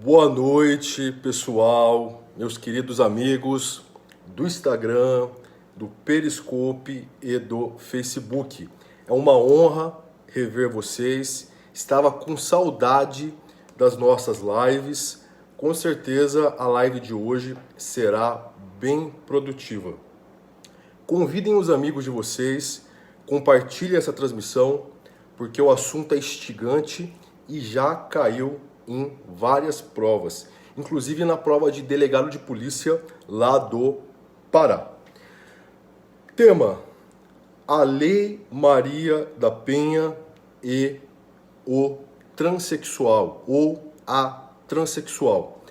Boa noite, pessoal, meus queridos amigos do Instagram, do Periscope e do Facebook. É uma honra rever vocês. Estava com saudade das nossas lives. Com certeza a live de hoje será bem produtiva. Convidem os amigos de vocês, compartilhem essa transmissão, porque o assunto é instigante e já caiu em várias provas, inclusive na prova de delegado de polícia lá do Pará. Tema: a Lei Maria da Penha e o transexual ou a transexual.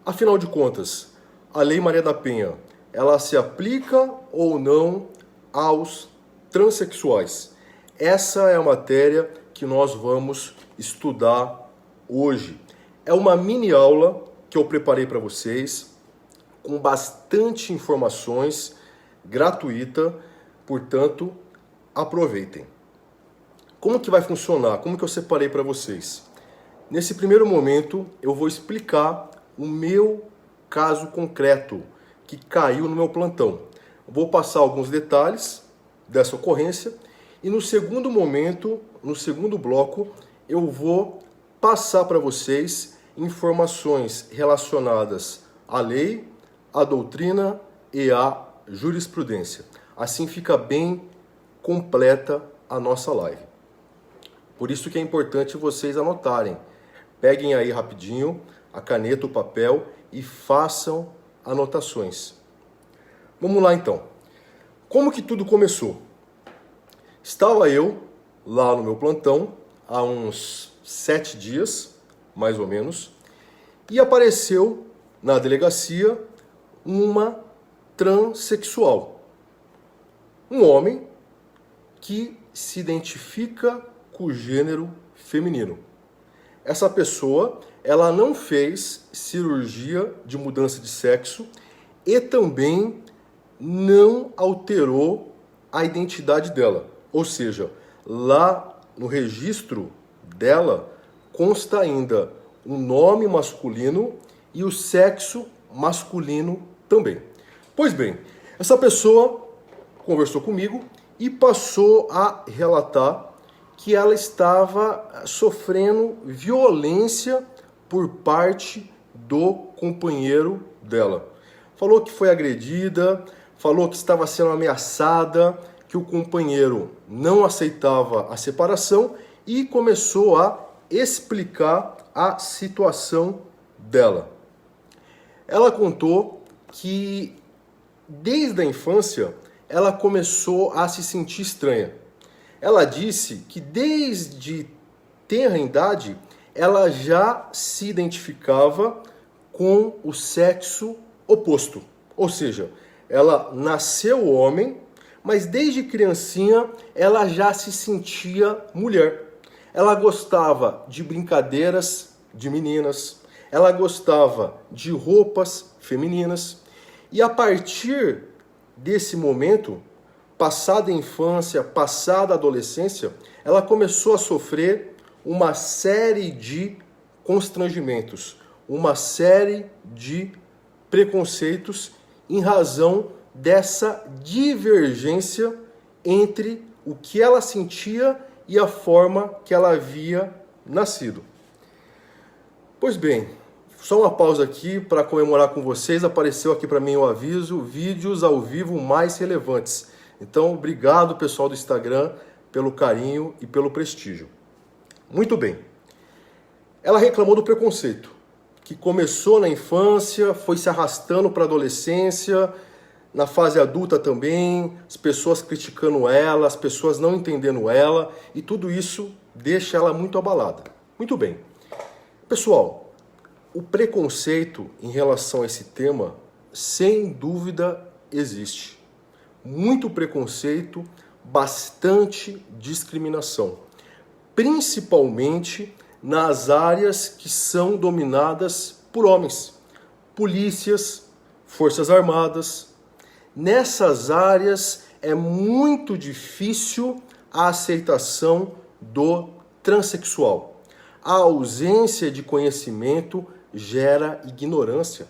Afinal de contas, a Lei Maria da Penha, ela se aplica ou não aos transexuais? Essa é a matéria que nós vamos estudar hoje. É uma mini aula que eu preparei para vocês, com bastante informações, gratuita, portanto, aproveitem. Como que vai funcionar? Como que eu separei para vocês? Nesse primeiro momento, eu vou explicar o meu caso concreto que caiu no meu plantão. Vou passar alguns detalhes dessa ocorrência e no segundo momento, no segundo bloco, eu vou passar para vocês informações relacionadas à lei, à doutrina e à jurisprudência. Assim fica bem completa a nossa live. Por isso que é importante vocês anotarem. Peguem aí rapidinho a caneta, o papel e façam anotações. Vamos lá então. Como que tudo começou? Estava eu lá no meu plantão há uns 7 dias, mais ou menos, e apareceu na delegacia uma transexual. Um homem que se identifica com o gênero feminino. Essa pessoa, ela não fez cirurgia de mudança de sexo e também não alterou a identidade dela. Ou seja, lá no registro dela consta ainda um nome masculino e o sexo masculino também. Pois bem, essa pessoa conversou comigo e passou a relatar que ela estava sofrendo violência por parte do companheiro dela. Falou que foi agredida, falou que estava sendo ameaçada, que o companheiro não aceitava a separação e começou a explicar a situação dela. Ela contou que desde a infância ela começou a se sentir estranha. Ela disse que desde tenra idade ela já se identificava com o sexo oposto. Ou seja, ela nasceu homem, mas desde criancinha ela já se sentia mulher. Ela gostava de brincadeiras de meninas, ela gostava de roupas femininas. E a partir desse momento, passada a infância, passada a adolescência, ela começou a sofrer uma série de constrangimentos, uma série de preconceitos em razão dessa divergência entre o que ela sentia e a forma que ela havia nascido. Pois bem, só uma pausa aqui para comemorar com vocês. Apareceu aqui para mim o aviso: vídeos ao vivo mais relevantes. Então, obrigado pessoal do Instagram pelo carinho e pelo prestígio. Muito bem. Ela reclamou do preconceito, que começou na infância, foi se arrastando para a adolescência, na fase adulta também, as pessoas criticando ela, as pessoas não entendendo ela, e tudo isso deixa ela muito abalada. Muito bem. Pessoal, o preconceito em relação a esse tema, sem dúvida, existe. Muito preconceito, bastante discriminação. Principalmente nas áreas que são dominadas por homens. Polícias, forças armadas. Nessas áreas é muito difícil a aceitação do transexual. A ausência de conhecimento gera ignorância.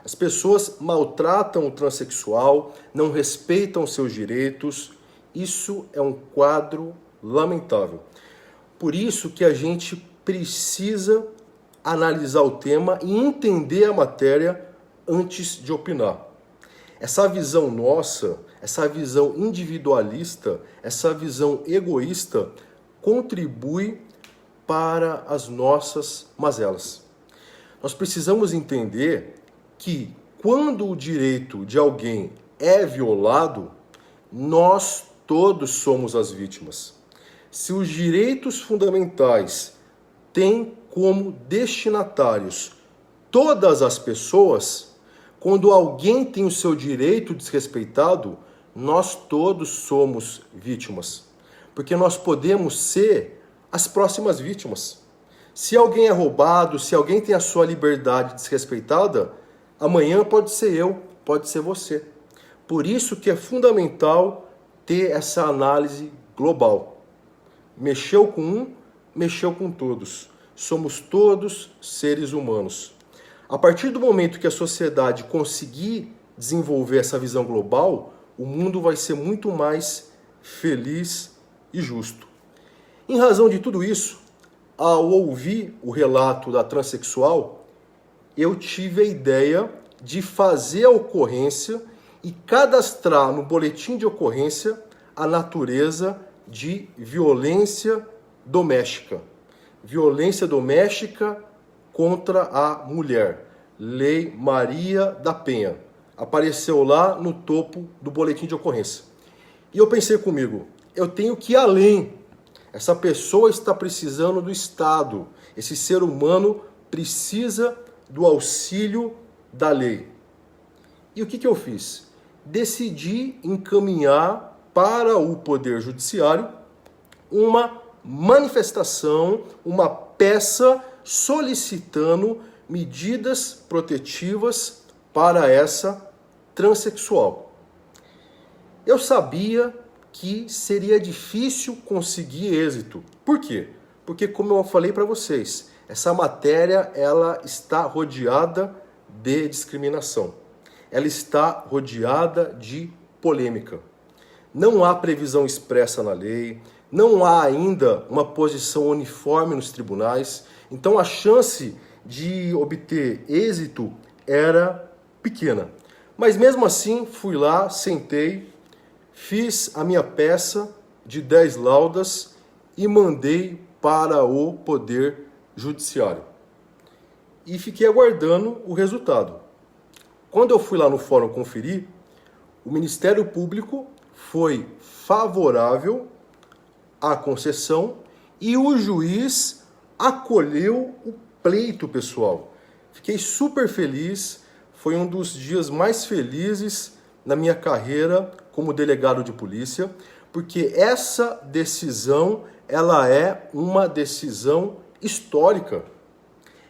As pessoas maltratam o transexual, não respeitam seus direitos. Isso é um quadro lamentável. Por isso que a gente precisa analisar o tema e entender a matéria antes de opinar. Essa visão nossa, essa visão individualista, essa visão egoísta contribui para as nossas mazelas. Nós precisamos entender que quando o direito de alguém é violado, nós todos somos as vítimas. Se os direitos fundamentais têm como destinatários todas as pessoas, quando alguém tem o seu direito desrespeitado, nós todos somos vítimas. Porque nós podemos ser as próximas vítimas. Se alguém é roubado, se alguém tem a sua liberdade desrespeitada, amanhã pode ser eu, pode ser você. Por isso que é fundamental ter essa análise global. Mexeu com um, mexeu com todos. Somos todos seres humanos. A partir do momento que a sociedade conseguir desenvolver essa visão global, o mundo vai ser muito mais feliz e justo. Em razão de tudo isso, ao ouvir o relato da transexual, eu tive a ideia de fazer a ocorrência e cadastrar no boletim de ocorrência a natureza de violência doméstica. Violência doméstica contra a mulher. Lei Maria da Penha. Apareceu lá no topo do boletim de ocorrência. E eu pensei comigo, eu tenho que ir além. Essa pessoa está precisando do Estado. Esse ser humano precisa do auxílio da lei. E o que eu fiz? Decidi encaminhar para o Poder Judiciário uma manifestação, uma peça solicitando medidas protetivas para essa transexual. Eu sabia que seria difícil conseguir êxito. Por quê? Porque, como eu falei para vocês, essa matéria ela está rodeada de discriminação. Ela está rodeada de polêmica. Não há previsão expressa na lei, não há ainda uma posição uniforme nos tribunais, então a chance de obter êxito era pequena. Mas mesmo assim, fui lá, sentei, fiz a minha peça de 10 laudas e mandei para o Poder Judiciário. E fiquei aguardando o resultado. Quando eu fui lá no fórum conferir, o Ministério Público foi favorável à concessão e o juiz acolheu o pleito, pessoal. Fiquei super feliz, foi um dos dias mais felizes na minha carreira como delegado de polícia, porque essa decisão, ela é uma decisão histórica.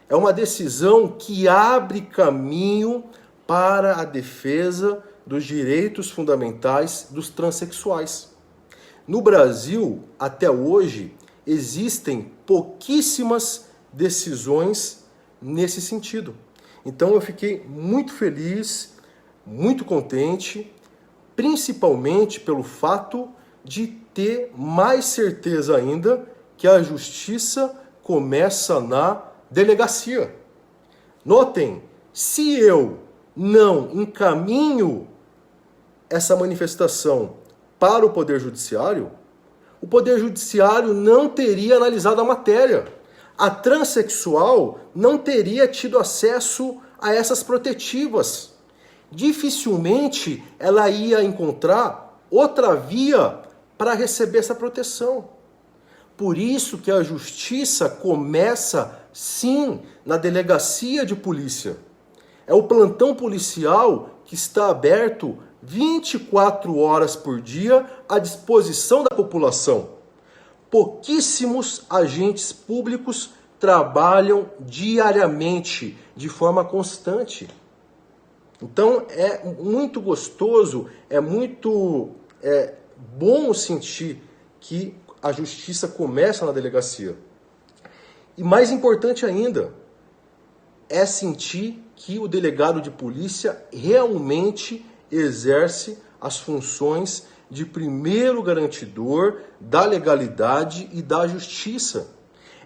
É uma decisão que abre caminho para a defesa dos direitos fundamentais dos transexuais. No Brasil, até hoje, existem pouquíssimas decisões nesse sentido. Então eu fiquei muito feliz, muito contente, principalmente pelo fato de ter mais certeza ainda que a justiça começa na delegacia. Notem, se eu não encaminho essa manifestação para o Poder Judiciário, o Poder Judiciário não teria analisado a matéria. A transexual não teria tido acesso a essas protetivas. Dificilmente ela ia encontrar outra via para receber essa proteção. Por isso que a justiça começa, sim, na delegacia de polícia. É o plantão policial que está aberto 24 horas por dia à disposição da população. Pouquíssimos agentes públicos trabalham diariamente, de forma constante. Então é muito gostoso, é muito bom sentir que a justiça começa na delegacia. E mais importante ainda, é sentir que o delegado de polícia realmente exerce as funções de primeiro garantidor da legalidade e da justiça.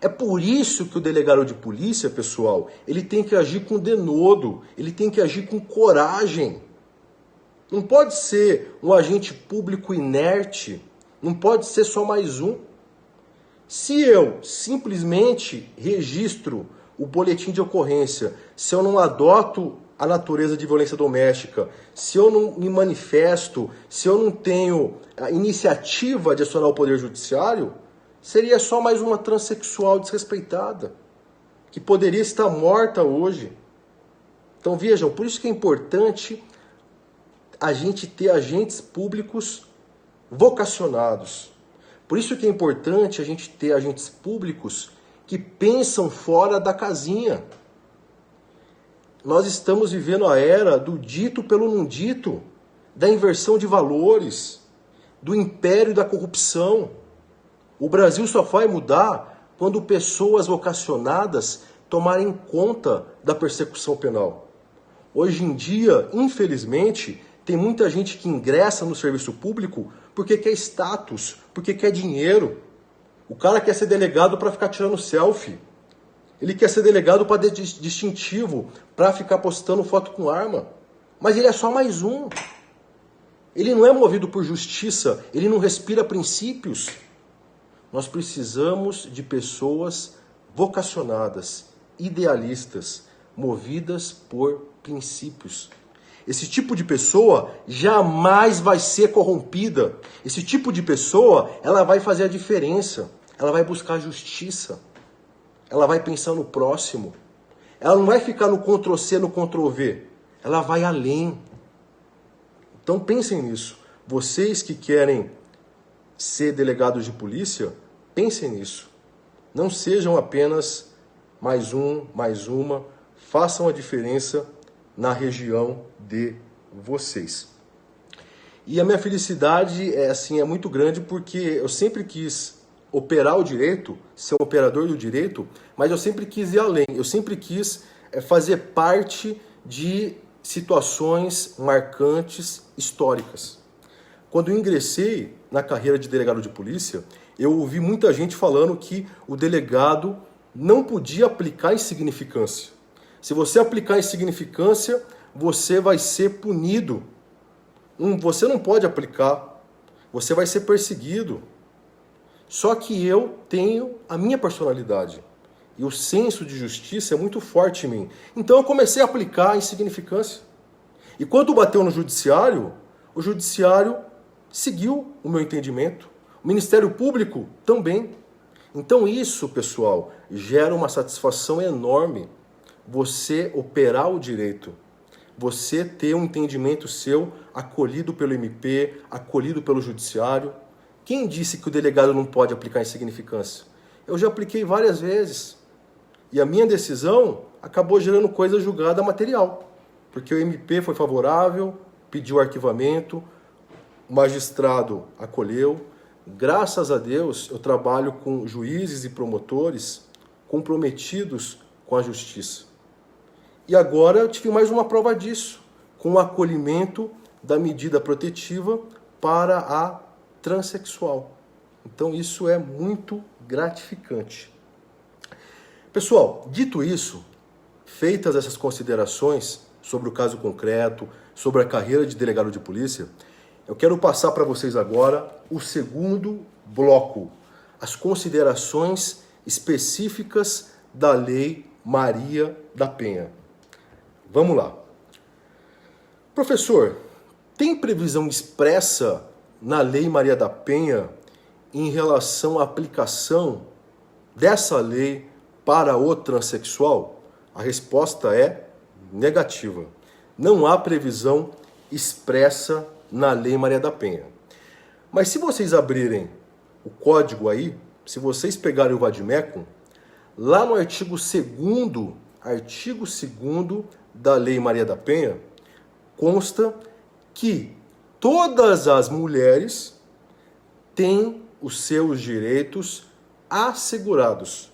É por isso que o delegado de polícia, pessoal, ele tem que agir com denodo, ele tem que agir com coragem. Não pode ser um agente público inerte, não pode ser só mais um. Se eu simplesmente registro o boletim de ocorrência, se eu não adoto a natureza de violência doméstica, se eu não me manifesto, se eu não tenho a iniciativa de acionar o Poder Judiciário, seria só mais uma transexual desrespeitada, que poderia estar morta hoje. Então vejam, por isso que é importante a gente ter agentes públicos vocacionados. Por isso que é importante a gente ter agentes públicos que pensam fora da casinha. Nós estamos vivendo a era do dito pelo não dito, da inversão de valores, do império da corrupção. O Brasil só vai mudar quando pessoas vocacionadas tomarem conta da persecução penal. Hoje em dia, infelizmente, tem muita gente que ingressa no serviço público porque quer status, porque quer dinheiro. O cara quer ser delegado para ficar tirando selfie. Ele quer ser delegado para distintivo, para ficar postando foto com arma. Mas ele é só mais um. Ele não é movido por justiça, ele não respira princípios. Nós precisamos de pessoas vocacionadas, idealistas, movidas por princípios. Esse tipo de pessoa jamais vai ser corrompida. Esse tipo de pessoa, ela vai fazer a diferença. Ela vai buscar justiça. Ela vai pensar no próximo. Ela não vai ficar no Ctrl+C, no Ctrl+V. Ela vai além. Então pensem nisso. Vocês que querem ser delegados de polícia, pensem nisso. Não sejam apenas mais um, mais uma. Façam a diferença na região de vocês. E a minha felicidade é muito grande porque eu sempre quis operar o direito, ser um operador do direito, mas eu sempre quis ir além. Eu sempre quis fazer parte de situações marcantes, históricas. Quando eu ingressei na carreira de delegado de polícia, eu ouvi muita gente falando que o delegado não podia aplicar insignificância. Se você aplicar insignificância, você vai ser punido. Você não pode aplicar. Você vai ser perseguido. Só que eu tenho a minha personalidade. E o senso de justiça é muito forte em mim. Então eu comecei a aplicar a insignificância. E quando bateu no judiciário, o judiciário seguiu o meu entendimento. O Ministério Público também. Então isso, pessoal, gera uma satisfação enorme. Você operar o direito, você ter um entendimento seu acolhido pelo MP, acolhido pelo judiciário. Quem disse que o delegado não pode aplicar insignificância? Eu já apliquei várias vezes. E a minha decisão acabou gerando coisa julgada material. Porque o MP foi favorável, pediu arquivamento, o magistrado acolheu. Graças a Deus, eu trabalho com juízes e promotores comprometidos com a justiça. E agora eu tive mais uma prova disso, com o acolhimento da medida protetiva para a transexual. Então isso é muito gratificante. Pessoal, dito isso, feitas essas considerações sobre o caso concreto, sobre a carreira de delegado de polícia, eu quero passar para vocês agora o segundo bloco, as considerações específicas da Lei Maria da Penha. Vamos lá. Professor, tem previsão expressa na Lei Maria da Penha em relação à aplicação dessa lei para o transexual? A resposta é negativa. Não há previsão expressa na Lei Maria da Penha. Mas se vocês abrirem o código aí, se vocês pegarem o Vademecum, lá no artigo 2º da Lei Maria da Penha, consta que todas as mulheres têm os seus direitos assegurados,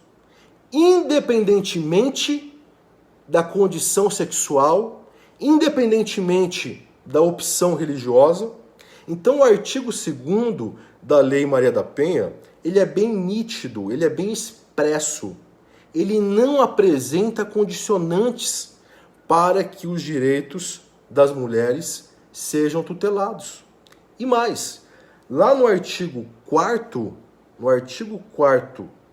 independentemente da condição sexual, independentemente da opção religiosa. Então o artigo 2º da Lei Maria da Penha, ele é bem nítido, ele é bem expresso. Ele não apresenta condicionantes para que os direitos das mulheres sejam tutelados. E mais, lá no artigo 4º,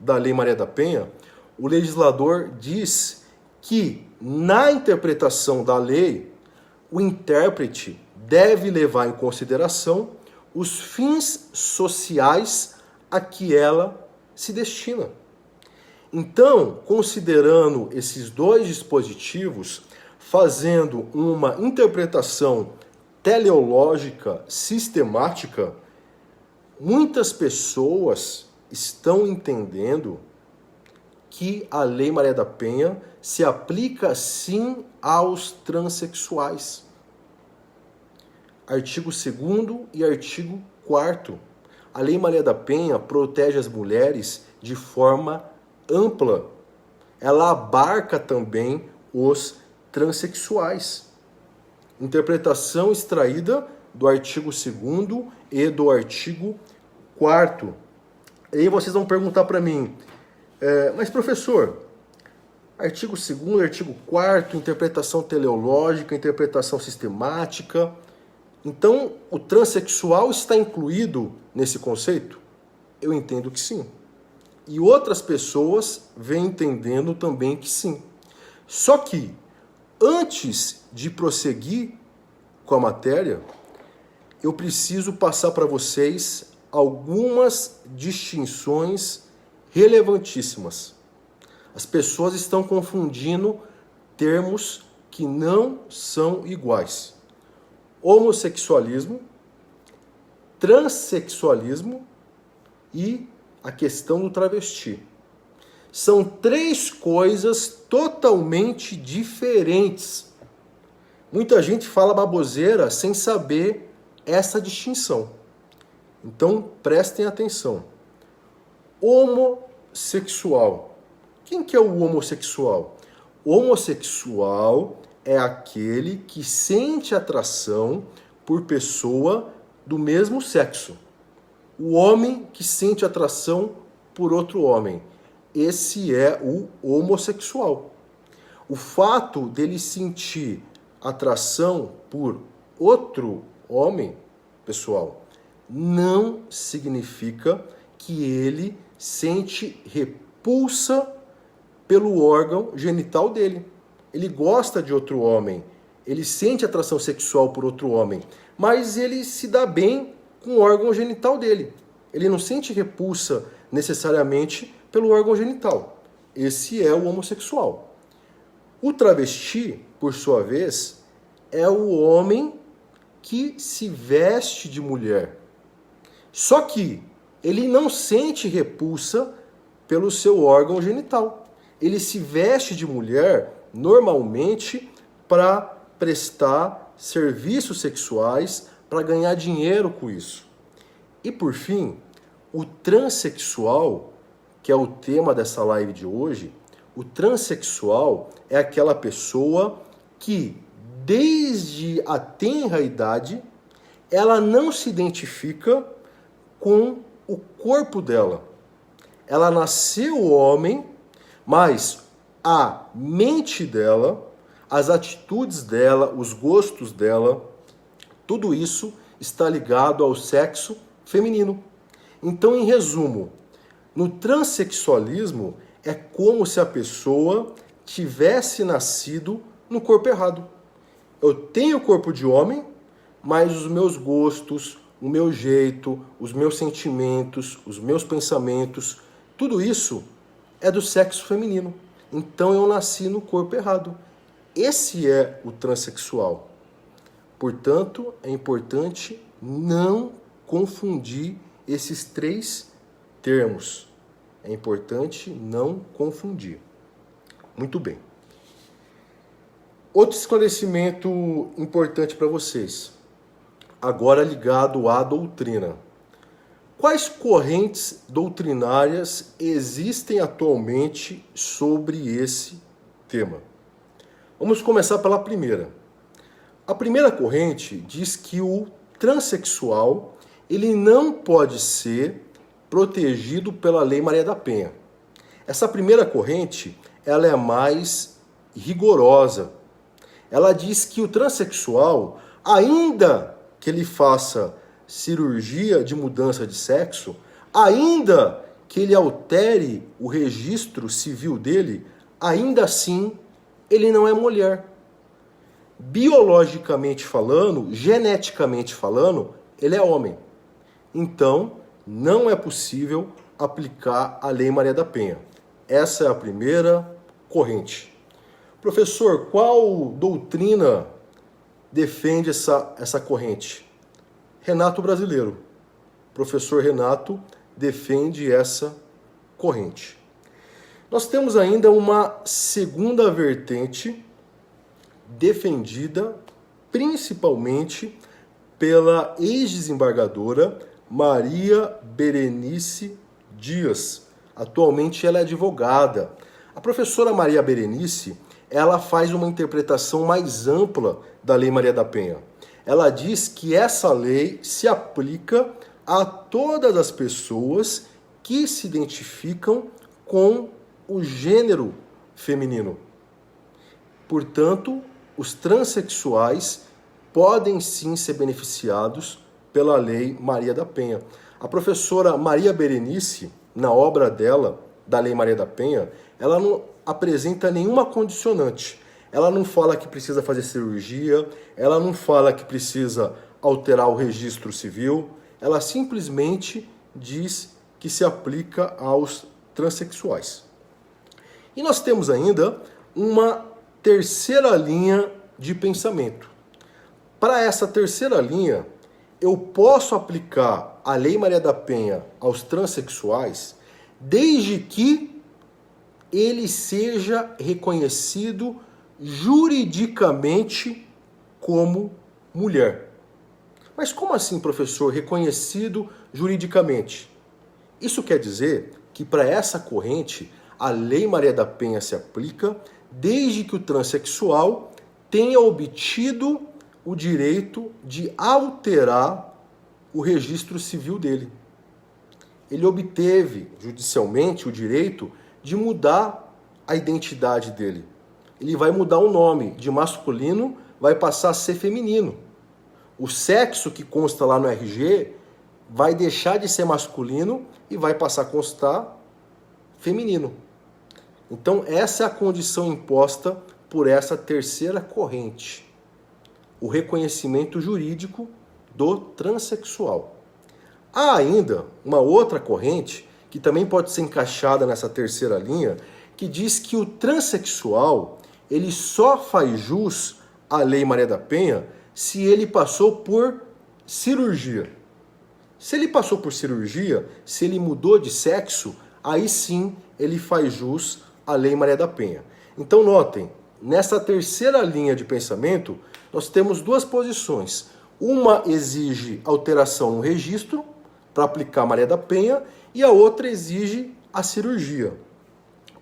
da Lei Maria da Penha, o legislador diz que, na interpretação da lei, o intérprete deve levar em consideração os fins sociais a que ela se destina. Então, considerando esses dois dispositivos, fazendo uma interpretação teleológica sistemática, muitas pessoas estão entendendo que a Lei Maria da Penha se aplica sim aos transexuais. Artigo 2º e artigo 4º. A Lei Maria da Penha protege as mulheres de forma ampla. Ela abarca também os transexuais. Interpretação extraída do artigo 2º e do artigo 4º. E aí vocês vão perguntar para mim, mas professor, artigo 2º, artigo 4º, interpretação teleológica, interpretação sistemática. Então, o transexual está incluído nesse conceito? Eu entendo que sim. E outras pessoas vêm entendendo também que sim. Só que, antes de prosseguir com a matéria, eu preciso passar para vocês algumas distinções relevantíssimas. As pessoas estão confundindo termos que não são iguais. Homossexualismo, transexualismo e a questão do travesti. São três coisas totalmente diferentes. Muita gente fala baboseira sem saber essa distinção. Então, prestem atenção. Homossexual. Quem que é o homossexual? O homossexual é aquele que sente atração por pessoa do mesmo sexo. O homem que sente atração por outro homem. Esse é o homossexual. O fato dele sentir atração por outro homem, pessoal, não significa que ele sente repulsa pelo órgão genital dele. Ele gosta de outro homem, ele sente atração sexual por outro homem, mas ele se dá bem com o órgão genital dele. Ele não sente repulsa necessariamente pelo órgão genital. Esse é o homossexual. O travesti, por sua vez, é o homem que se veste de mulher. Só que ele não sente repulsa pelo seu órgão genital. Ele se veste de mulher normalmente para prestar serviços sexuais, para ganhar dinheiro com isso. E por fim, o transexual, que é o tema dessa live de hoje, o transexual é aquela pessoa que, desde a tenra idade, ela não se identifica com o corpo dela. Ela nasceu homem, mas a mente dela, as atitudes dela, os gostos dela, tudo isso está ligado ao sexo feminino. Então, em resumo, no transexualismo é como se a pessoa tivesse nascido no corpo errado. Eu tenho o corpo de homem, mas os meus gostos, o meu jeito, os meus sentimentos, os meus pensamentos, tudo isso é do sexo feminino. Então eu nasci no corpo errado. Esse é o transexual. Portanto, é importante não confundir esses três termos. É importante não confundir. Muito bem. Outro esclarecimento importante para vocês, agora ligado à doutrina. Quais correntes doutrinárias existem atualmente sobre esse tema? Vamos começar pela primeira. A primeira corrente diz que o transexual ele não pode ser protegido pela Lei Maria da Penha. Essa primeira corrente ela é mais rigorosa. Ela diz que o transexual, ainda que ele faça cirurgia de mudança de sexo, ainda que ele altere o registro civil dele, ainda assim ele não é mulher. Biologicamente falando, geneticamente falando, ele é homem. Então, não é possível aplicar a Lei Maria da Penha. Essa é a primeira corrente. Professor, qual doutrina defende essa corrente? Renato Brasileiro. Professor Renato defende essa corrente. Nós temos ainda uma segunda vertente defendida principalmente pela ex-desembargadora Maria Berenice Dias. Atualmente ela é advogada. A professora Maria Berenice, ela faz uma interpretação mais ampla da Lei Maria da Penha. Ela diz que essa lei se aplica a todas as pessoas que se identificam com o gênero feminino. Portanto, os transexuais podem sim ser beneficiados pela Lei Maria da Penha. A professora Maria Berenice, na obra dela, da Lei Maria da Penha, ela não apresenta nenhuma condicionante. Ela não fala que precisa fazer cirurgia, ela não fala que precisa alterar o registro civil, ela simplesmente diz que se aplica aos transexuais. E nós temos ainda uma terceira linha de pensamento. Para essa terceira linha, eu posso aplicar a Lei Maria da Penha aos transexuais desde que ele seja reconhecido juridicamente como mulher. Mas como assim, professor, reconhecido juridicamente? Isso quer dizer que para essa corrente a Lei Maria da Penha se aplica desde que o transexual tenha obtido o direito de alterar o registro civil dele. Ele obteve judicialmente o direito de mudar a identidade dele. Ele vai mudar o nome de masculino, vai passar a ser feminino. O sexo que consta lá no RG vai deixar de ser masculino e vai passar a constar feminino. Então, essa é a condição imposta por essa terceira corrente, o reconhecimento jurídico do transexual. Há ainda uma outra corrente, que também pode ser encaixada nessa terceira linha, que diz que o transexual ele só faz jus à Lei Maria da Penha se ele passou por cirurgia. Se ele passou por cirurgia, se ele mudou de sexo, aí sim ele faz jus à Lei Maria da Penha. Então notem, nessa terceira linha de pensamento, nós temos duas posições. Uma exige alteração no registro para aplicar a Maria da Penha e a outra exige a cirurgia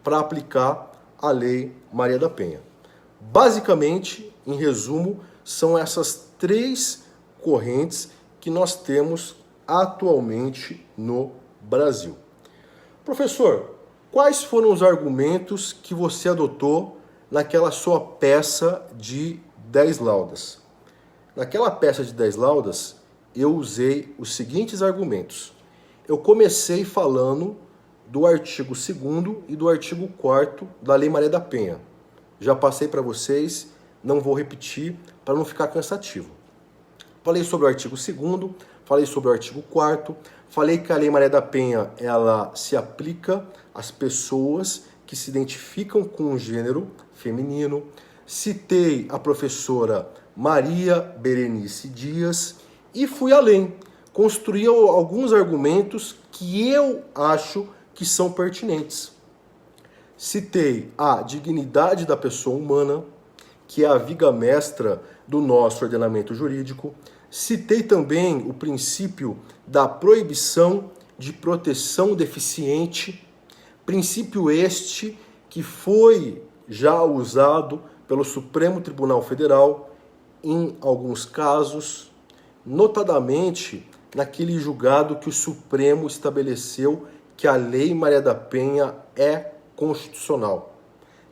para aplicar a Lei Maria da Penha. Basicamente, em resumo, são essas três correntes que nós temos atualmente no Brasil. Professor, quais foram os argumentos que você adotou naquela sua peça de 10 laudas? Naquela peça de 10 laudas, eu usei os seguintes argumentos. Eu comecei falando do artigo 2º e do artigo 4º da Lei Maria da Penha. Já passei para vocês, não vou repetir para não ficar cansativo. Falei sobre o artigo 2º, falei sobre o artigo 4º, falei que a Lei Maria da Penha ela se aplica às pessoas que se identificam com o gênero feminino. Citei a professora Maria Berenice Dias e fui além. Construí alguns argumentos que eu acho que são pertinentes. Citei a dignidade da pessoa humana, que é a viga mestra do nosso ordenamento jurídico. Citei também o princípio da proibição de proteção deficiente, princípio este que foi já usado pelo Supremo Tribunal Federal em alguns casos, notadamente naquele julgado que o Supremo estabeleceu que a Lei Maria da Penha é constitucional.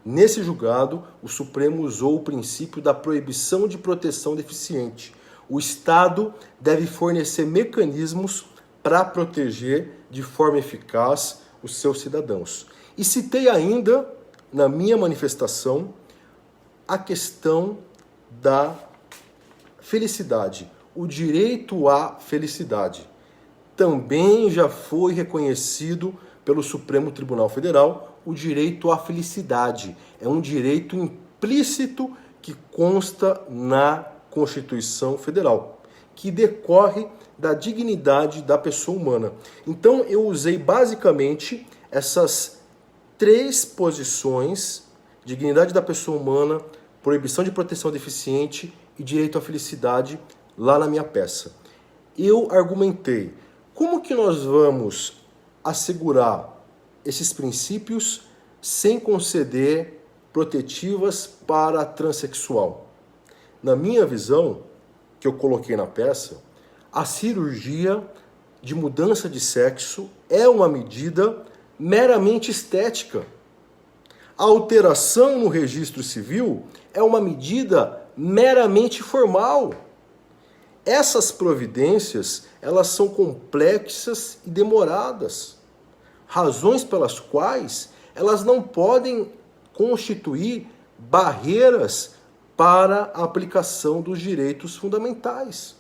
Nesse julgado, o Supremo usou o princípio da proibição de proteção deficiente. O Estado deve fornecer mecanismos para proteger de forma eficaz os seus cidadãos. E citei ainda, na minha manifestação, a questão da felicidade, o direito à felicidade. Também já foi reconhecido pelo Supremo Tribunal Federal o direito à felicidade. É um direito implícito que consta na Constituição Federal, que decorre da dignidade da pessoa humana. Então eu usei basicamente essas três posições: dignidade da pessoa humana, proibição de proteção deficiente e direito à felicidade, lá na minha peça. Eu argumentei, como que nós vamos assegurar esses princípios sem conceder protetivas para a transexual? Na minha visão, que eu coloquei na peça, a cirurgia de mudança de sexo é uma medida meramente estética. A alteração no registro civil é uma medida meramente formal. Essas providências, elas são complexas e demoradas, razões pelas quais elas não podem constituir barreiras para a aplicação dos direitos fundamentais.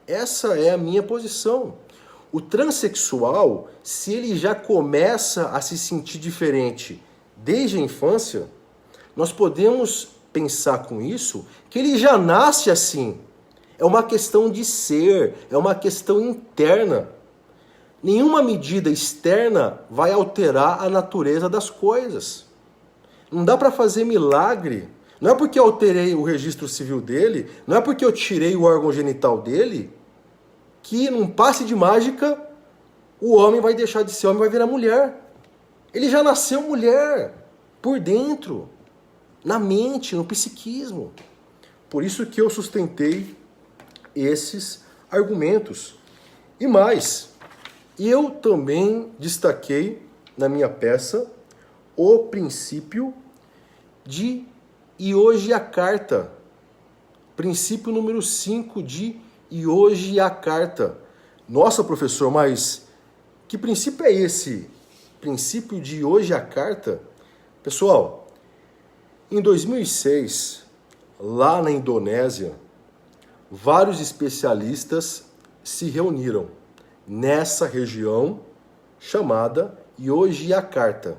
Essa é a minha posição. O transexual, se ele já começa a se sentir diferente desde a infância, nós podemos pensar com isso que ele já nasce assim. É uma questão de ser, é uma questão interna. Nenhuma medida externa vai alterar a natureza das coisas. Não dá para fazer milagre. Não é porque eu alterei o registro civil dele, não é porque eu tirei o órgão genital dele, que num passe de mágica o homem vai deixar de ser homem e vai virar mulher. Ele já nasceu mulher, por dentro, na mente, no psiquismo. Por isso que eu sustentei esses argumentos. E mais, eu também destaquei na minha peça o princípio de Yogyakarta, princípio número 5 de Yogyakarta. Nossa, professor, mas que princípio é esse? Princípio de Yogyakarta? Pessoal, em 2006, lá na Indonésia, vários especialistas se reuniram nessa região chamada Yogyakarta.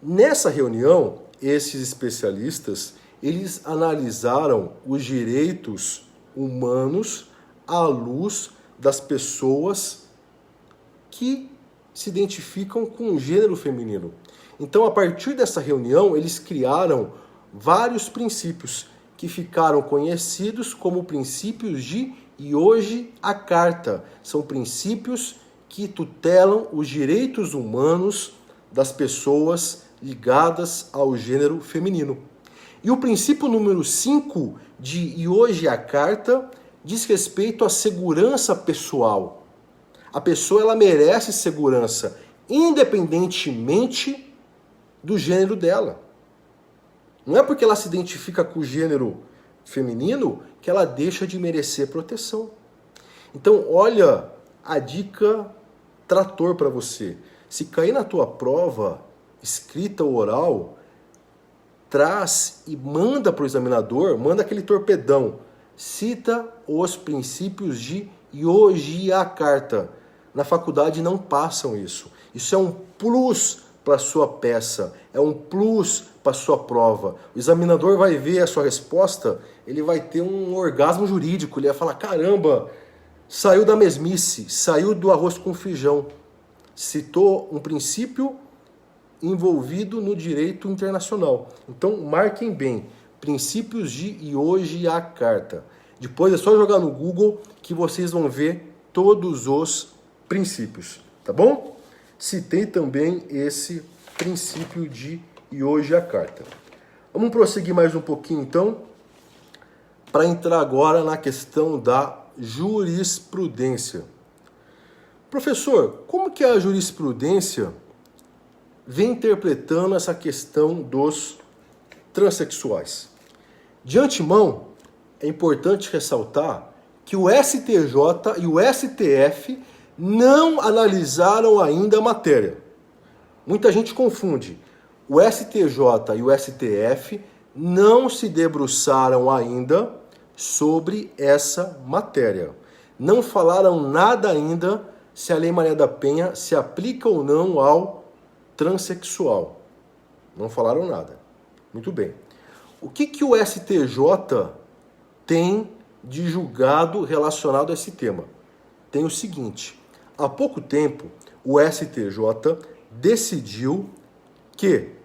Nessa reunião, esses especialistas, eles analisaram os direitos humanos à luz das pessoas que se identificam com o gênero feminino. Então, a partir dessa reunião, eles criaram vários princípios que ficaram conhecidos como princípios de Yogyakarta. São princípios que tutelam os direitos humanos das pessoas ligadas ao gênero feminino. E o princípio número 5 de Yogyakarta diz respeito à segurança pessoal. A pessoa, ela merece segurança, independentemente do gênero dela. Não é porque ela se identifica com o gênero feminino que ela deixa de merecer proteção. Então, olha a dica trator para você. Se cair na tua prova, escrita ou oral, traz e manda para o examinador, manda aquele torpedão. Cita os princípios de Yogyakarta. Na faculdade não passam isso. Isso é um plus para a sua peça, é um plus para a sua prova. O examinador vai ver a sua resposta, ele vai ter um orgasmo jurídico, ele vai falar, caramba, saiu da mesmice, saiu do arroz com feijão. Citou um princípio envolvido no direito internacional. Então, marquem bem, princípios de Yogyakarta. Depois é só jogar no Google que vocês vão ver todos os princípios, tá bom? Citei também esse princípio de Yogyakarta. Vamos prosseguir mais um pouquinho então, para entrar agora na questão da jurisprudência. Professor, como que a jurisprudência vem interpretando essa questão dos transexuais? De antemão, é importante ressaltar que o STJ e o STF não analisaram ainda a matéria. Muita gente confunde. O STJ e o STF não se debruçaram ainda sobre essa matéria. Não falaram nada ainda se a Lei Maria da Penha se aplica ou não ao transexual. Não falaram nada. Muito bem. O que o STJ tem de julgado relacionado a esse tema? Tem o seguinte: há pouco tempo, o STJ decidiu que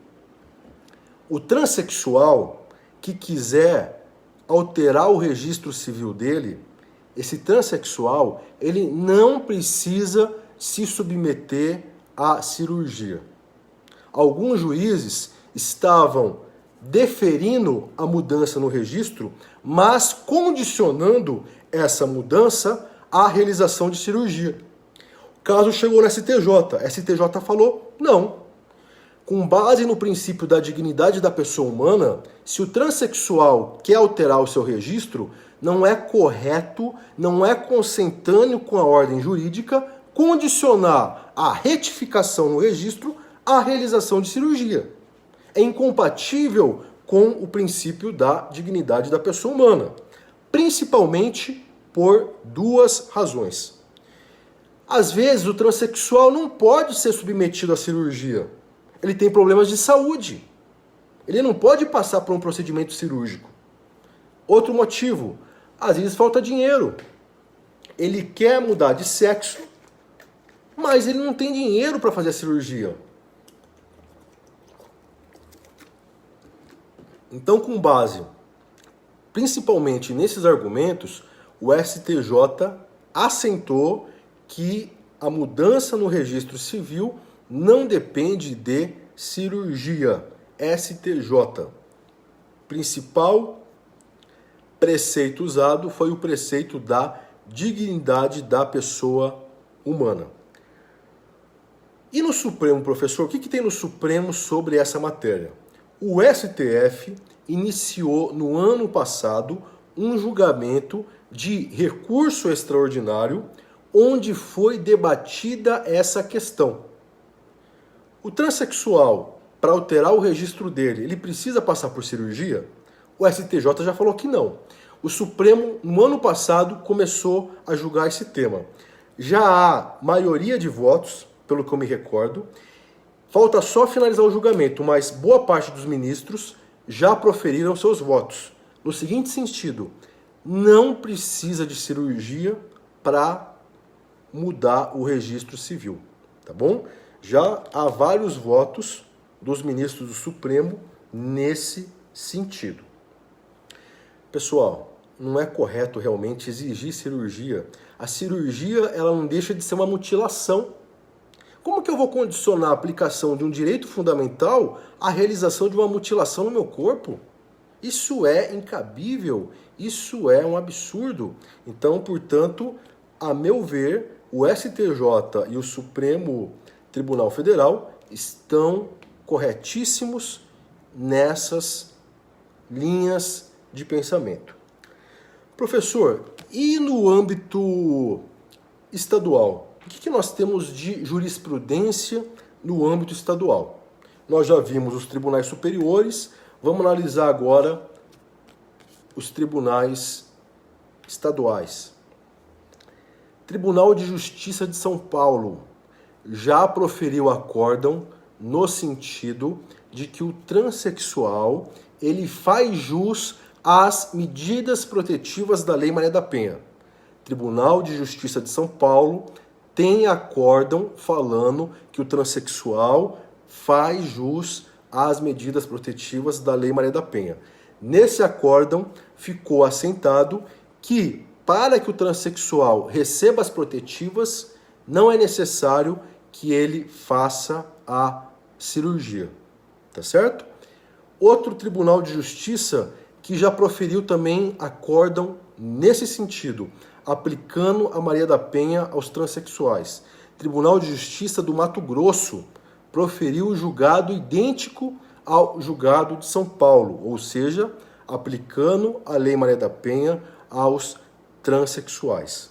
o transexual que quiser alterar o registro civil dele, esse transexual, ele não precisa se submeter à cirurgia. Alguns juízes estavam deferindo a mudança no registro, mas condicionando essa mudança à realização de cirurgia. O caso chegou na STJ. A STJ falou não. Com base no princípio da dignidade da pessoa humana, se o transexual quer alterar o seu registro, não é correto, não é consentâneo com a ordem jurídica condicionar a retificação no registro à realização de cirurgia. É incompatível com o princípio da dignidade da pessoa humana, principalmente por duas razões. Às vezes, o transexual não pode ser submetido à cirurgia. Ele tem problemas de saúde. Ele não pode passar por um procedimento cirúrgico. Outro motivo, às vezes falta dinheiro. Ele quer mudar de sexo, mas ele não tem dinheiro para fazer a cirurgia. Então, com base principalmente nesses argumentos, o STJ assentou que a mudança no registro civil não depende de cirurgia. STJ. Principal preceito usado foi o preceito da dignidade da pessoa humana. E no Supremo, professor, o que tem no Supremo sobre essa matéria? O STF iniciou no ano passado um julgamento de recurso extraordinário onde foi debatida essa questão. O transexual, para alterar o registro dele, ele precisa passar por cirurgia? O STJ já falou que não. O Supremo, no ano passado, começou a julgar esse tema. Já há maioria de votos, pelo que eu me recordo. Falta só finalizar o julgamento, mas boa parte dos ministros já proferiram seus votos. No seguinte sentido, não precisa de cirurgia para mudar o registro civil, tá bom? Já há vários votos dos ministros do Supremo nesse sentido. Pessoal, não é correto realmente exigir cirurgia. A cirurgia, ela não deixa de ser uma mutilação. Como que eu vou condicionar a aplicação de um direito fundamental à realização de uma mutilação no meu corpo? Isso é incabível, isso é um absurdo. Então, portanto, a meu ver, o STJ e o Supremo Tribunal Federal estão corretíssimos nessas linhas de pensamento. Professor, e no âmbito estadual? O que nós temos de jurisprudência no âmbito estadual? Nós já vimos os tribunais superiores, vamos analisar agora os tribunais estaduais. Tribunal de Justiça de São Paulo já proferiu acórdão no sentido de que o transexual ele faz jus às medidas protetivas da Lei Maria da Penha. Tribunal de Justiça de São Paulo tem acórdão falando que o transexual faz jus às medidas protetivas da Lei Maria da Penha. Nesse acórdão ficou assentado que para que o transexual receba as protetivas, não é necessário que ele faça a cirurgia, tá certo? Outro Tribunal de Justiça que já proferiu também acórdão nesse sentido, aplicando a Maria da Penha aos transexuais. Tribunal de Justiça do Mato Grosso proferiu o julgado idêntico ao julgado de São Paulo, ou seja, aplicando a Lei Maria da Penha aos transexuais.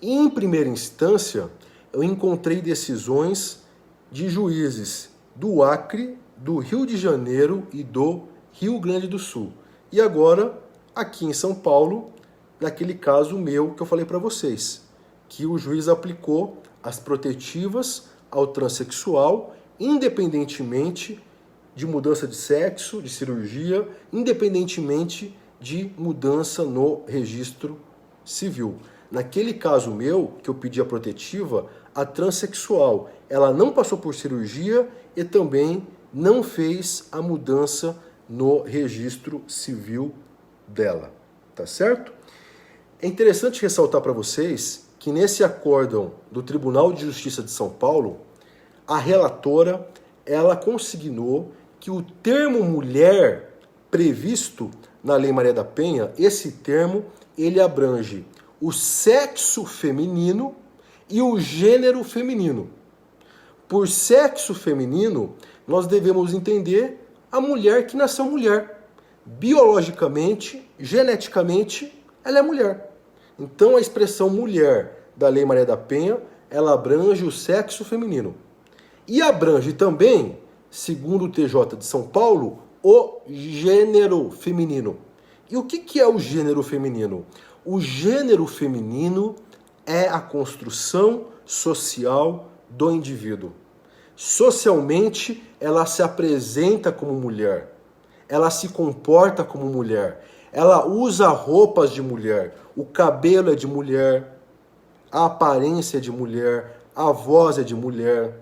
E, em primeira instância, eu encontrei decisões de juízes do Acre, do Rio de Janeiro e do Rio Grande do Sul. E agora, aqui em São Paulo, naquele caso meu que eu falei para vocês, que o juiz aplicou as protetivas ao transexual, independentemente de mudança de sexo, de cirurgia, independentemente de mudança no registro civil. Naquele caso meu, que eu pedi a protetiva, a transexual, ela não passou por cirurgia e também não fez a mudança no registro civil dela, tá certo? É interessante ressaltar para vocês que nesse acórdão do Tribunal de Justiça de São Paulo, a relatora, ela consignou que o termo mulher previsto na Lei Maria da Penha, esse termo, ele abrange o sexo feminino e o gênero feminino. Por sexo feminino, nós devemos entender a mulher que nasceu mulher. Biologicamente, geneticamente, ela é mulher. Então, a expressão mulher da Lei Maria da Penha, ela abrange o sexo feminino. E abrange também, segundo o TJ de São Paulo, o gênero feminino. E o que é o gênero feminino? O gênero feminino é a construção social do indivíduo. Socialmente, ela se apresenta como mulher. Ela se comporta como mulher. Ela usa roupas de mulher. O cabelo é de mulher. A aparência é de mulher. A voz é de mulher.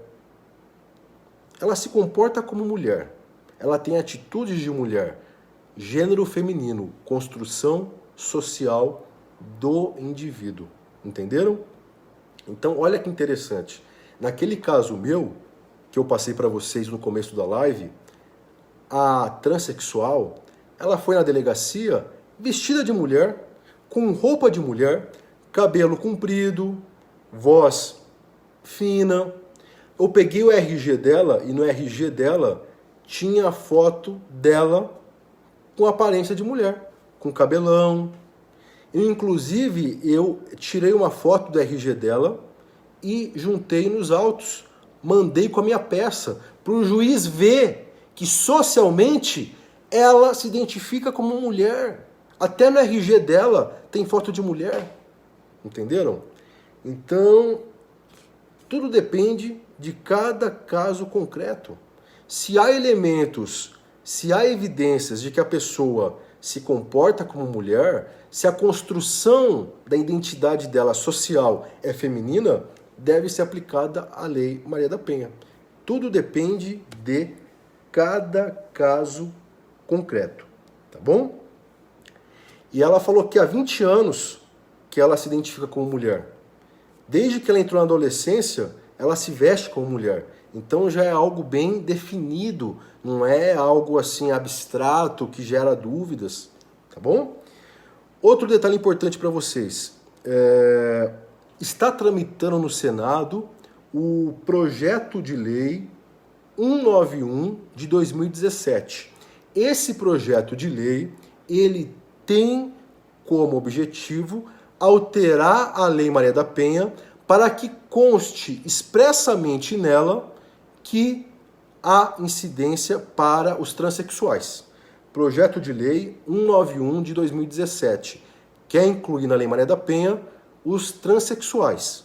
Ela se comporta como mulher. Ela tem atitudes de mulher. Gênero feminino. Construção social do indivíduo. Entenderam? Então, olha que interessante. Naquele caso meu, que eu passei para vocês no começo da live, a transexual, ela foi na delegacia vestida de mulher, com roupa de mulher, cabelo comprido, voz fina. Eu peguei o RG dela e no RG dela tinha a foto dela com aparência de mulher, com cabelão. Inclusive, eu tirei uma foto do RG dela e juntei nos autos. Mandei com a minha peça para o juiz ver que socialmente ela se identifica como mulher. Até no RG dela tem foto de mulher. Entenderam? Então, tudo depende de cada caso concreto. Se há elementos, se há evidências de que a pessoa se comporta como mulher, se a construção da identidade dela social é feminina, deve ser aplicada a Lei Maria da Penha. Tudo depende de cada caso concreto, tá bom? E ela falou que há 20 anos que ela se identifica como mulher. Desde que ela entrou na adolescência, ela se veste como mulher. Então já é algo bem definido, não é algo assim abstrato que gera dúvidas, tá bom? Outro detalhe importante para vocês, está tramitando no Senado o projeto de lei 191 de 2017. Esse projeto de lei, ele tem como objetivo alterar a Lei Maria da Penha para que conste expressamente nela que há incidência para os transexuais. Projeto de lei 191 de 2017 quer incluir na Lei Maria da Penha os transexuais.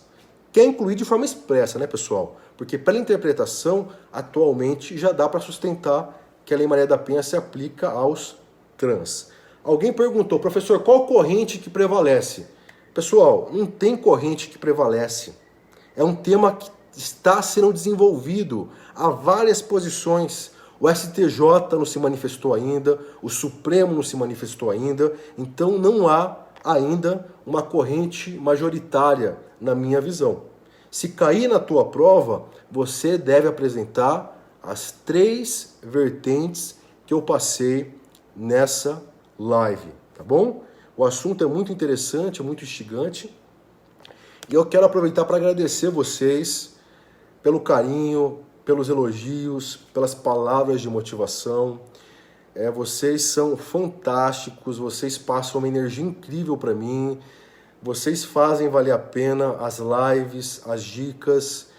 Quer incluir de forma expressa, né, pessoal? Porque pela interpretação, atualmente já dá para sustentar que a Lei Maria da Penha se aplica aos trans. Alguém perguntou, professor, qual corrente que prevalece? Pessoal, não tem corrente que prevalece. É um tema que está sendo desenvolvido. Há várias posições. O STJ não se manifestou ainda, o Supremo não se manifestou ainda, então não há ainda uma corrente majoritária, na minha visão. Se cair na tua prova, você deve apresentar as 3 vertentes que eu passei nessa live, tá bom? O assunto é muito interessante, é muito instigante. E eu quero aproveitar para agradecer vocês pelo carinho, pelos elogios, pelas palavras de motivação. Vocês são fantásticos, vocês passam uma energia incrível para mim. Vocês fazem valer a pena as lives, as dicas,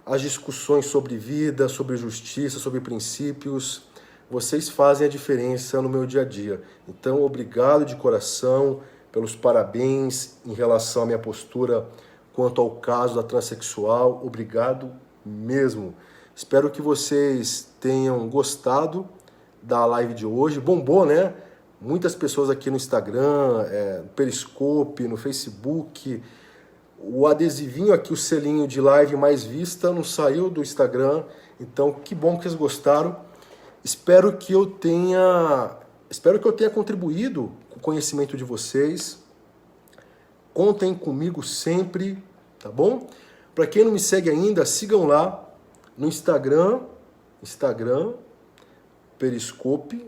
as discussões sobre vida, sobre justiça, sobre princípios. Vocês fazem a diferença no meu dia a dia. Então, obrigado de coração pelos parabéns em relação à minha postura quanto ao caso da transexual. Obrigado mesmo. Espero que vocês tenham gostado da live de hoje. Bombou, né? Muitas pessoas aqui no Instagram, no Periscope, no Facebook. O adesivinho aqui, o selinho de live mais vista, não saiu do Instagram. Então, que bom que vocês gostaram. Espero que eu tenha contribuído com o conhecimento de vocês. Contem comigo sempre, tá bom? Para quem não me segue ainda, sigam lá no Instagram, Periscope,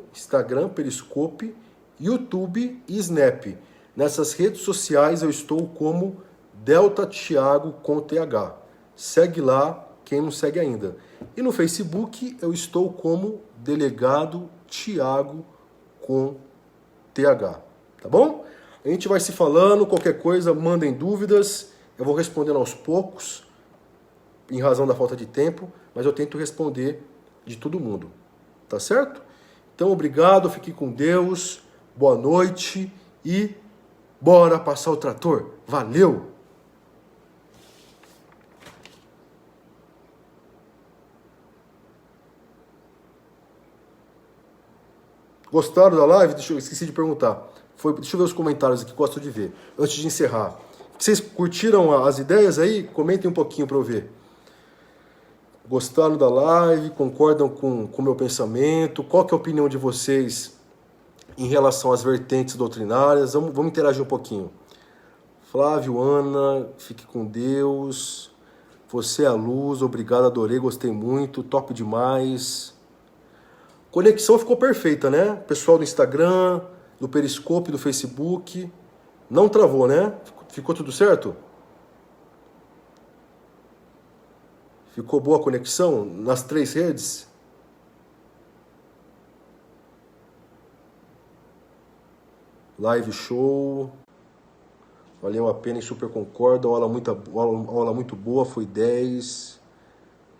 YouTube e Snap. Nessas redes sociais eu estou como Delta Thiago com TH. Segue lá quem não segue ainda. E no Facebook eu estou como Delegado Thiago com TH. Tá bom? A gente vai se falando, qualquer coisa, mandem dúvidas. Eu vou respondendo aos poucos, em razão da falta de tempo, mas eu tento responder de todo mundo. Tá certo? Então, obrigado, fique com Deus, boa noite e bora passar o trator. Valeu! Gostaram da live? Esqueci de perguntar. Deixa eu ver os comentários aqui, gosto de ver, antes de encerrar. Vocês curtiram as ideias aí? Comentem um pouquinho para eu ver. Gostaram da live? Concordam com o meu pensamento? Qual que é a opinião de vocês em relação às vertentes doutrinárias? Vamos interagir um pouquinho. Flávio, Ana, fique com Deus. Você é a luz, obrigado, adorei, gostei muito, top demais. Conexão ficou perfeita, né? Pessoal do Instagram, do Periscope, do Facebook. Não travou, né? Ficou tudo certo? Ficou boa a conexão nas 3 redes? Live show. Valeu a pena e super concordo. Aula muito boa, foi 10.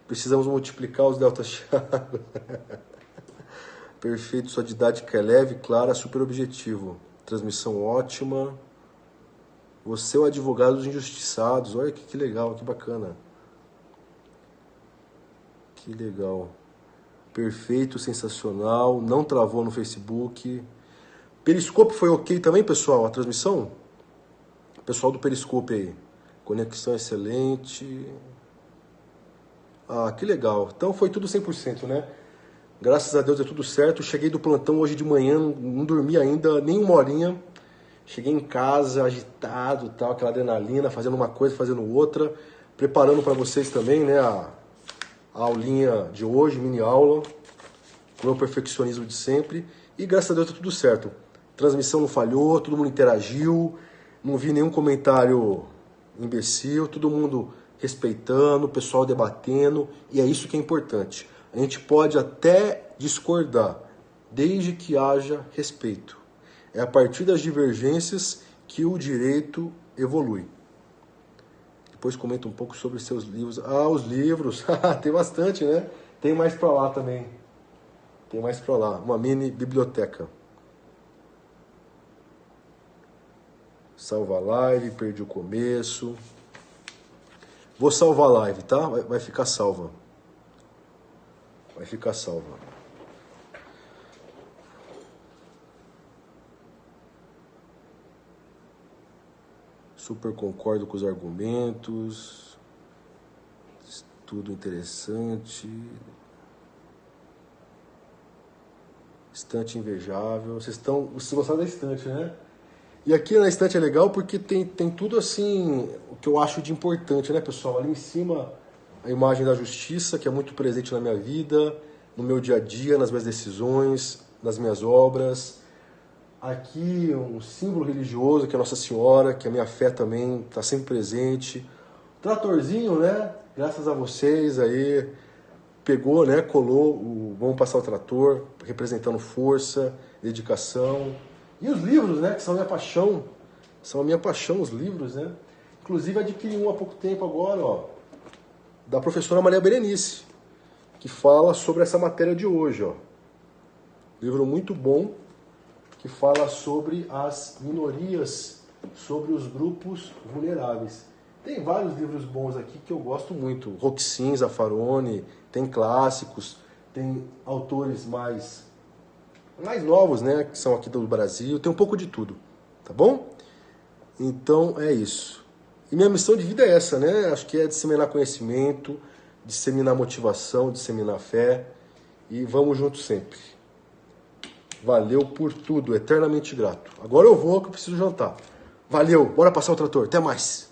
Precisamos multiplicar os delta Thiago. Perfeito, sua didática é leve, clara, super objetivo. Transmissão ótima. Você é o advogado dos injustiçados. Olha que legal, que bacana. Que legal. Perfeito, sensacional. Não travou no Facebook. Periscope foi ok também, pessoal? A transmissão? Pessoal do Periscope aí. Conexão excelente. Ah, que legal. Então foi tudo 100%, né? Graças a Deus é tudo certo. Cheguei do plantão hoje de manhã, não dormi ainda nem uma horinha. Cheguei em casa agitado, tal, aquela adrenalina, fazendo uma coisa, fazendo outra. Preparando para vocês também, né, a aulinha de hoje, mini aula. Com o meu perfeccionismo de sempre. E graças a Deus tá tudo certo. Transmissão não falhou, todo mundo interagiu. Não vi nenhum comentário imbecil, todo mundo respeitando, o pessoal debatendo. E é isso que é importante. A gente pode até discordar, desde que haja respeito. É a partir das divergências que o direito evolui. Depois comenta um pouco sobre os seus livros. Ah, os livros. Tem bastante, né? Tem mais pra lá também. Tem mais pra lá. Uma mini biblioteca. Salva a live, perdi o começo. Vou salvar a live, tá? Vai ficar salva. Vai ficar salva. Super concordo com os argumentos. Tudo interessante. Estante invejável. Vocês gostaram da estante, né? E aqui na estante é legal porque tem tudo assim, o que eu acho de importante, né, pessoal? Ali em cima, a imagem da justiça, que é muito presente na minha vida. no meu dia a dia, nas minhas decisões, nas minhas obras. Aqui um símbolo religioso, que é Nossa Senhora, que a minha fé também está sempre presente. Tratorzinho, né? Graças a vocês aí, pegou, né? Colou o Vamos Passar o Trator, representando força, dedicação. E os livros, né? Que são a minha paixão. São a minha paixão, os livros, né? Inclusive adquiri um há pouco tempo agora, ó, da professora Maria Berenice, que fala sobre essa matéria de hoje, ó. Livro muito bom, que fala sobre as minorias, sobre os grupos vulneráveis. Tem vários livros bons aqui que eu gosto muito. Roxin, Zaffaroni, tem clássicos, tem autores mais novos, né, que são aqui do Brasil. Tem um pouco de tudo, tá bom? Então é isso. E minha missão de vida é essa, né? Acho que é disseminar conhecimento, disseminar motivação, disseminar fé. E vamos juntos sempre. Valeu por tudo, eternamente grato. Agora eu vou, que eu preciso jantar. Valeu, bora passar o trator. Até mais.